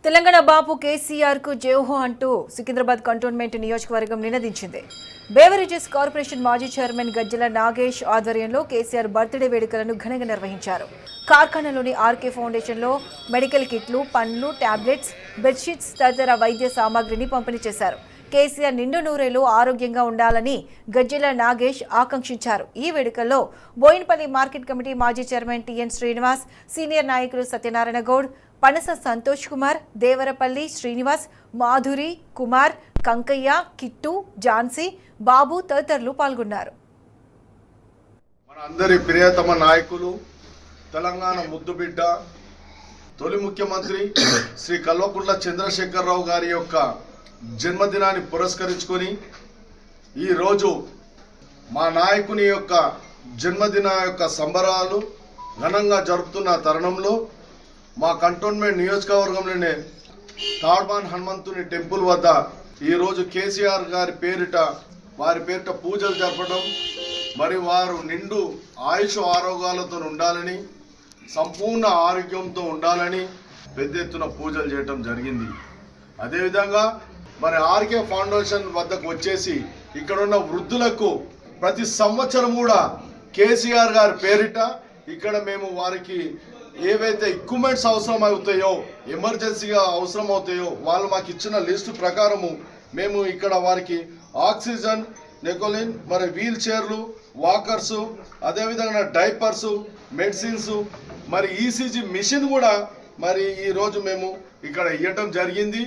తెలంగాణ బాపు కేసీఆర్ కు జోహో అంటూ సికింద్రాబాద్ కంటోన్మెంట్ నియోజకవర్గం నినదించింది. బేవరేజెస్ కార్పొరేషన్ మాజీ చైర్మన్ గజ్జల నాగేష్ ఆధ్వర్యంలో కేసీఆర్ బర్త్డే వేడుకలను ఘనంగా నిర్వహించారు. కార్ఖానాలోని ఆర్కే ఫౌండేషన్లో మెడికల్ కిట్లు, పండ్లు, టాబ్లెట్స్, బెడ్షీట్స్ తదితర వైద్య సామాగ్రిని పంపిణీ చేశారు. కేసీఆర్ నిండు నూరేళ్లు ఆరోగ్యంగా ఉండాలని గజ్జల నాగేష్ ఆకాంక్షించారు. ఈ వేడుకల్లో బోయినపల్లి మార్కెట్ కమిటీ మాజీ చైర్మన్ టిఎన్ శ్రీనివాస్, సీనియర్ నాయకులు సత్యనారాయణ గౌడ్, పనస సంతోష్ కుమార్, దేవరపల్లి శ్రీనివాస్, మాధురి, కుమార్, కంకయ్య, కిట్టు, ఝాన్సీ, బాబు తదితరులు పాల్గొన్నారు. మన అందరి ప్రియతమ నాయకులు, తెలంగాణ ముద్దుబిడ్డ, తొలి ముఖ్యమంత్రి శ్రీ కల్వకుంట్ల చంద్రశేఖరరావు గారి యొక్క జన్మదినాన్ని పురస్కరించుకొని ఈరోజు మా నాయకుని యొక్క జన్మదిన యొక్క సంబరాలు ఘనంగా జరుపుతున్న తరుణంలో మా కంటోన్మెంట్ నియోజకవర్గంలోనే తాడ్మాన్ హనుమంతుని టెంపుల్ వద్ద ఈరోజు కేసీఆర్ గారి పేరిట వారి పేరిట పూజలు జరపడం, మరి వారు నిండు ఆయుష్ ఆరోగ్యాలతో ఉండాలని, సంపూర్ణ ఆరోగ్యంతో ఉండాలని పెద్ద ఎత్తున పూజలు చేయడం జరిగింది. అదేవిధంగా మరి ఆర్కే ఫౌండేషన్ వద్దకు వచ్చేసి ఇక్కడున్న వృద్ధులకు ప్రతి సంవత్సరం కూడా కేసీఆర్ గారి పేరిట ఇక్కడ మేము వారికి ఏవైతే ఎక్విప్మెంట్స్ అవసరం అవుతాయో, ఎమర్జెన్సీగా అవసరం అవుతాయో వాళ్ళు మాకు ఇచ్చిన లిస్టు ప్రకారము మేము ఇక్కడ వారికి ఆక్సిజన్, నెకోలిన్, మరి వీల్ చైర్లు, వాకర్సు, అదేవిధంగా డైపర్సు, మెడిసిన్స్, మరి ఈసీజీ మిషన్ కూడా మరి ఈరోజు మేము ఇక్కడ ఇవ్వటం జరిగింది.